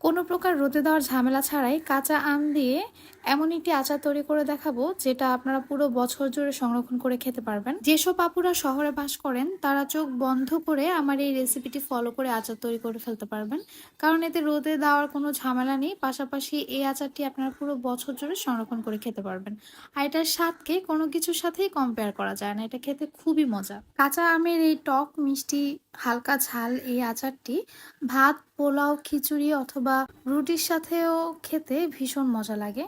কোনো প্রকার রোদে দেওয়ার ঝামেলা ছাড়াই কাঁচা আম দিয়ে এমন একটি আচার তৈরি করে দেখাবো যেটা আপনারা পুরো বছর জুড়ে সংরক্ষণ করে খেতে পারবেন। যেসব আপুরা শহরে বাস করেন তারা চোখ বন্ধ করে আমার এই রেসিপিটি ফলো করে আচার তৈরি করে ফেলতে পারবেন, কারণ এতে রোদে দেওয়ার কোনো ঝামেলা নেই। পাশাপাশি এই আচারটি আপনারা পুরো বছর জুড়ে সংরক্ষণ করে খেতে পারবেন, আর এটার স্বাদকে কোনো কিছুর সাথেই কম্পেয়ার করা যায় না। এটা খেতে খুবই মজা। কাঁচা আমের এই টক মিষ্টি হালকা ঝাল এই আচারটি ভাত, পোলাও, খিচুড়ি অথবা রুটির সাথেও খেতে ভীষণ মজা লাগে।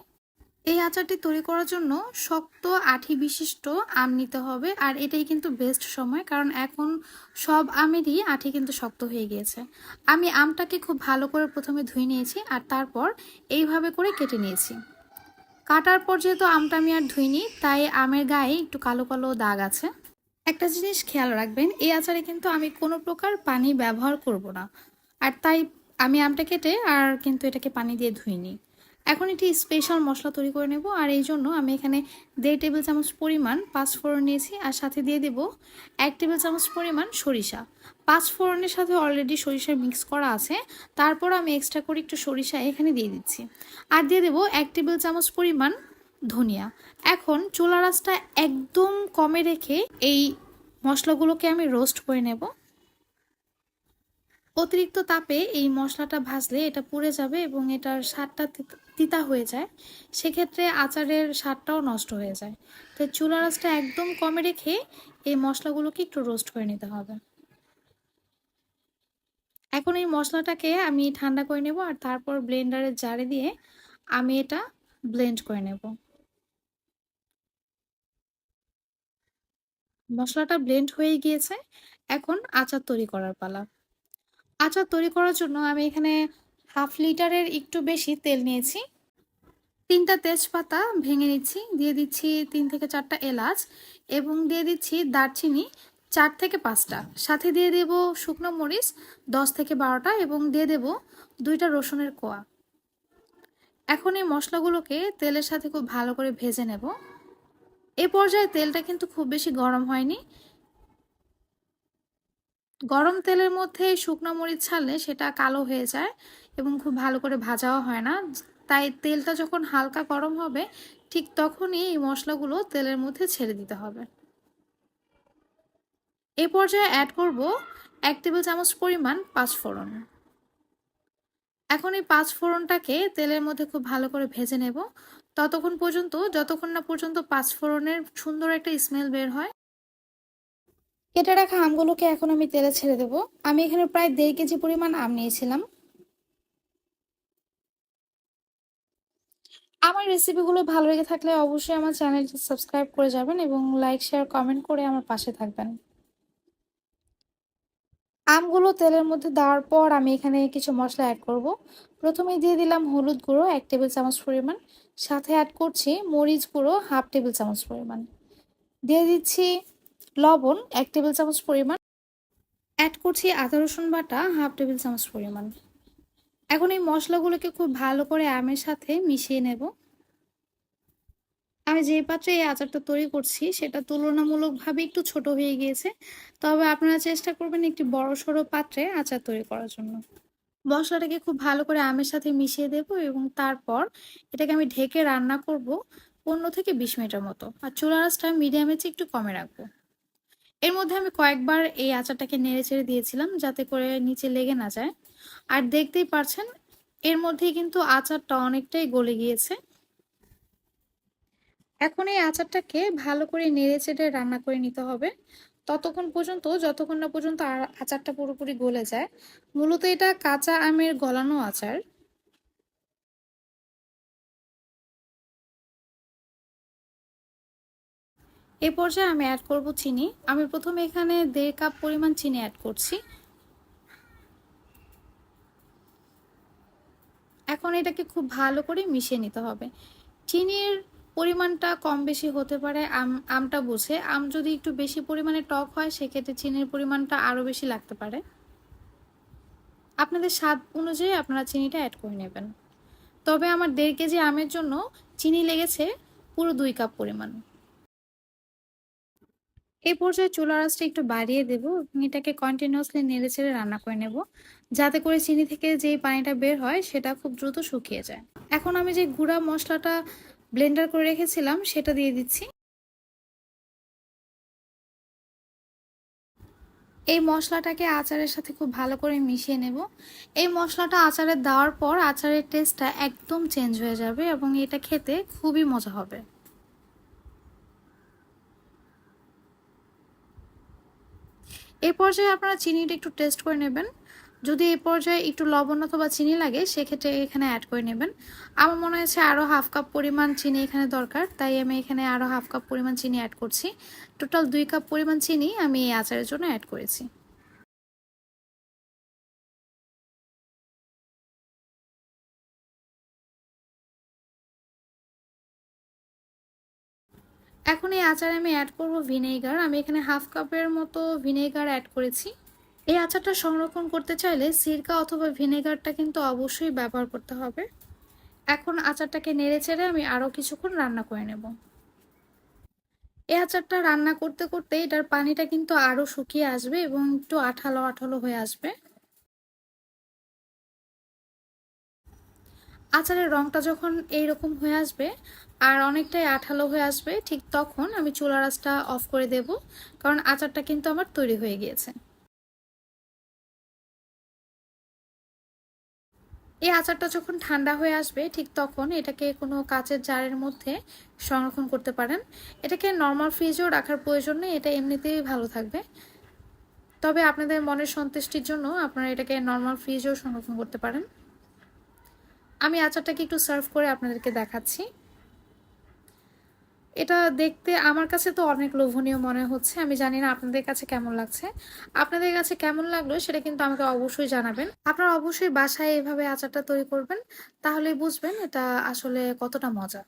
এই আচারটি তৈরি করার জন্য শক্ত আঠি বিশিষ্ট আম নিতে হবে, আর এটাই কিন্তু বেস্ট সময়, কারণ এখন সব আমেরই আঠি কিন্তু শক্ত হয়ে গিয়েছে। আমি আমটাকে খুব ভালো করে প্রথমে ধুয়ে নিয়েছি আর তারপর এইভাবে করে কেটে নিয়েছি। কাটার পর যেহেতু আমটা আমি আর ধুইনি, তাই আমের গায়ে একটু কালো কালো দাগ আছে। একটা জিনিস খেয়াল রাখবেন, এই আচারে কিন্তু আমি কোনো প্রকার পানি ব্যবহার করব না, আর তাই আমি আমটা কেটে আর কিন্তু এটাকে পানি দিয়ে ধুইনি। এখন একটি স্পেশাল মশলা তৈরি করে নেব, আর এই জন্য আমি এখানে 1.5 টেবিল চামচ পরিমাণ পাঁচফোড়ন নিয়েছি, আর সাথে দিয়ে দেব 1 টেবিল চামচ পরিমাণ সরিষা। পাঁচফোড়নের সাথে অলরেডি সরিষার মিক্স করা আছে, তারপর আমি এক্সট্রা করে একটু সরিষা এখানে দিয়ে দিচ্ছি, আর দিয়ে দেব 1 টেবিল চামচ পরিমাণ ধনিয়া। এখন চুলার আঁচটা একদম কমে রেখে এই মশলাগুলোকে আমি রোস্ট করে নেব। অতিরিক্ত তাপে এই মশলাটা ভাজলে এটা পুড়ে যাবে এবং এটার স্বাদটা তিতা হয়ে যায়, সেক্ষেত্রে আচারের স্বাদটাও নষ্ট হয়ে যায়। তো চুলার আঁচটা একদম কমে রেখে এই মশলাগুলোকে একটু রোস্ট করে নিতে হবে। এখন এই মশলাটাকে আমি ঠান্ডা করে নেব, আর তারপর ব্লেন্ডারের জারে দিয়ে আমি এটা ব্লেন্ড করে নেব। মশলাটা ব্লেন্ড হয়ে গিয়েছে, এখন আচার তৈরি করার পালা। আচার তৈরি করার জন্য আমি এখানে 1/2 লিটারের একটু বেশি তেল নিয়েছি। 3টা তেজপাতা ভেঙে নিচ্ছি, দিয়ে দিচ্ছি 3 থেকে 4টা এলাচ এবং দিয়ে দিচ্ছি দারচিনি 4 থেকে 5টা, সাথে দিয়ে দেব শুকনো মরিচ 10 থেকে 12টা এবং দিয়ে দেব 2টা রসুনের কোয়া। এখন এই মশলাগুলোকে তেলের সাথে খুব ভালো করে ভেজে নেব। এ পর্যায়ে তেলটা কিন্তু খুব বেশি গরম হয়নি। গরম তেলের মধ্যে শুকনো মরিচ ছাড়লে সেটা কালো হয়ে যায় এবং খুব ভালো করে ভাজাও হয় না। তাই তেলটা যখন হালকা গরম হবে ঠিক তখনই এই মশলাগুলো তেলের মধ্যে ছেড়ে দিতে হবে। এ পর্যায়ে অ্যাড করব 1 টেবিল চামচ পরিমাণ পাঁচফোড়ন। এখন এই পাঁচফোড়নটাকে তেলের মধ্যে খুব ভালো করে ভেজে নেব যতক্ষণ না পর্যন্ত পাঁচফোড়নের সুন্দর একটা স্মেল বের হয়। কেটে রাখা আমগুলোকে এখন আমি তেলে ছেড়ে দেব। আমি এখানে প্রায় 1.5 কেজি পরিমাণ আম নিয়েছিলাম। আমার রেসিপিগুলো ভালো লেগে থাকলে অবশ্যই আমার চ্যানেলটি সাবস্ক্রাইব করে যাবেন এবং লাইক, শেয়ার, কমেন্ট করে আমার পাশে থাকবেন। আমগুলো তেলের মধ্যে দেওয়ার পর আমি এখানে কিছু মশলা অ্যাড করব। প্রথমেই দিয়ে দিলাম হলুদ গুঁড়ো 1 টেবিল চামচ পরিমাণ, সাথে অ্যাড করছি মরিচ গুঁড়ো 1/2 টেবিল চামচ পরিমাণ, দিয়ে দিচ্ছি লবণ 1 টেবিল চামচ পরিমাণ, অ্যাড করছি আদা রসুন বাটা 1/2 টেবিল চামচ পরিমাণ। এখন এই মশলাগুলোকে খুব ভালো করে আমের সাথে মিশিয়ে নেব। আমি যে পাত্রে এই আচারটা তৈরি করছি সেটা তুলনামূলকভাবে একটু ছোট হয়ে গিয়েছে, তবে আপনারা চেষ্টা করবেন একটি বড়সড় পাত্রে আচার তৈরি করার জন্য। মশলাটাকে খুব ভালো করে আমের সাথে মিশিয়ে দেব এবং তারপর এটাকে আমি ঢেকে রান্না করব 15 থেকে 20 মিনিটের মতো, আর চুলার আঁচটা মিডিয়ামে চেয়ে একটু কমে রাখবো। এর মধ্যে আমি কয়েকবার এই আচারটাকে নেড়ে চেড়ে দিয়েছিলাম যাতে করে নিচে লেগে না যায়, আর দেখতেই পারছেন এর মধ্যেই কিন্তু আচারটা অনেকটাই গলে গিয়েছে। এখন এই আচারটাকে ভালো করে নেড়ে চেড়ে রান্না করে নিতে হবে যতক্ষণ না পর্যন্ত আচারটা পুরোপুরি গলে যায়। মূলত এটা কাঁচা আমের গলানো আচার। এ পর্যায়ে আমি অ্যাড করব চিনি। আমি প্রথমে এখানে 1.5 কাপ পরিমাণ চিনি অ্যাড করছি। এখন এটাকে খুব ভালো করে মিশিয়ে নিতে হবে। চিনির পরিমাণটা কম বেশি হতে পারে আমটা বুঝে। আম যদি একটু বেশি পরিমাণে টক হয় সেক্ষেত্রে চিনির পরিমাণটা আরও বেশি লাগতে পারে। আপনাদের স্বাদ অনুযায়ী আপনারা চিনিটা অ্যাড করে নেবেন। তবে আমার 1.5 কেজি আমের জন্য চিনি লেগেছে পুরো 2 কাপ পরিমাণ। এই পর্যায়ে চুলার আঁচটা একটু বাড়িয়ে দেব এবং এটাকে কন্টিনিউয়াসলি নেড়েচেড়ে রান্না করে নেব, যাতে করে চিনি থেকে যেই পানিটা বের হয় সেটা খুব দ্রুত শুকিয়ে যায়। এখন আমি যে গুঁড়া মশলাটা ব্লেন্ডার করে রেখেছিলাম সেটা দিয়ে দিচ্ছি। এই মশলাটাকে আচারের সাথে খুব ভালো করে মিশিয়ে নেব। এই মশলাটা আচারে দেওয়ার পর আচারের টেস্টটা একদম চেঞ্জ হয়ে যাবে এবং এটা খেতে খুবই মজা হবে। এই পর্যায়ে আপনারা চিনিটা একটু টেস্ট করে নেবেন। যদি এই পর্যায়ে একটু লবণ অথবা চিনি লাগে সেক্ষেত্রে এখানে অ্যাড করে নেবেন। আমার মনে হয়েছে আরও হাফ কাপ পরিমাণ চিনি এখানে দরকার, তাই আমি এখানে আরও হাফ কাপ পরিমাণ চিনি অ্যাড করছি। টোটাল 2 কাপ পরিমাণ চিনি আমি এই আচারের জন্য অ্যাড করেছি। এখন এই আচারে আমি অ্যাড করব ভিনেগার। আমি এখানে হাফ কাপের মতো ভিনেগার অ্যাড করেছি। এই আচারটা সংরক্ষণ করতে চাইলে সিরকা অথবা ভিনেগারটা কিন্তু অবশ্যই ব্যবহার করতে হবে। এখন আচারটাকে নেড়েচেড়ে আমি আরও কিছুক্ষণ রান্না করে নেব। এই আচারটা রান্না করতে করতে এটার পানিটা কিন্তু আরও শুকিয়ে আসবে এবং একটু আঠালো আঠালো হয়ে আসবে। আচারের রংটা যখন এইরকম হয়ে আসবে আর অনেকটাই আঠালো হয়ে আসবে, ঠিক তখন আমি চুলার আঁচটা অফ করে দেব, কারণ আচারটা কিন্তু আমার তৈরি হয়ে গিয়েছে। এই আচারটা যখন ঠান্ডা হয়ে আসবে ঠিক তখন এটাকে কোনো কাচের জারের মধ্যে সংরক্ষণ করতে পারেন। এটাকে নর্মাল ফ্রিজেও রাখার প্রয়োজন নেই, এটা এমনিতেই ভালো থাকবে। তবে আপনাদের মনের সন্তুষ্টির জন্য আপনারা এটাকে নর্মাল ফ্রিজেও সংরক্ষণ করতে পারেন। আমি আচারটাকে একটু সার্ভ করে আপনাদেরকে দেখাচ্ছি। এটা দেখতে আমার কাছে তো অনেক লোভনীয় মনে হচ্ছে। আমি জানি না আপনাদের কাছে কেমন লাগছে। আপনাদের কাছে কেমন লাগলো সেটা কিন্তু আমাকে অবশ্যই জানাবেন। আপনারা অবশ্যই বাসায় এভাবে আচারটা তৈরি করবেন, তাহলেই বুঝবেন এটা আসলে কতটা মজা।